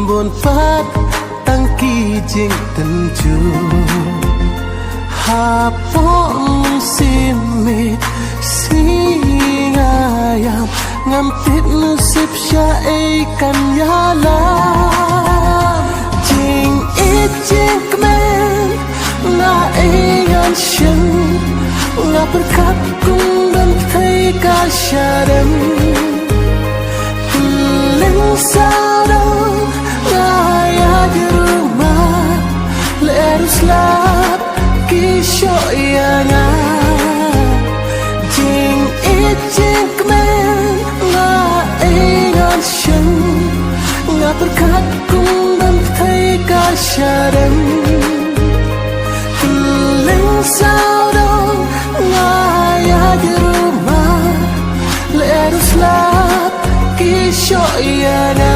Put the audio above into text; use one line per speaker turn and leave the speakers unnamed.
buồn phát tăng kỳ trình tân chu hà bóng xin mê si ngayam ngam tít nu sip sha ai kan ya la jing it jing kmen na ai gan shin nga berkat kung dan thay ka sharam ling sao đâu ngaya di rumah lerus lap kishoyana jing it jing kmen nga ingan shin nga berkat kung dan thay ka sharam ling sao đâu ngaya di rumah lerus lap kishoyana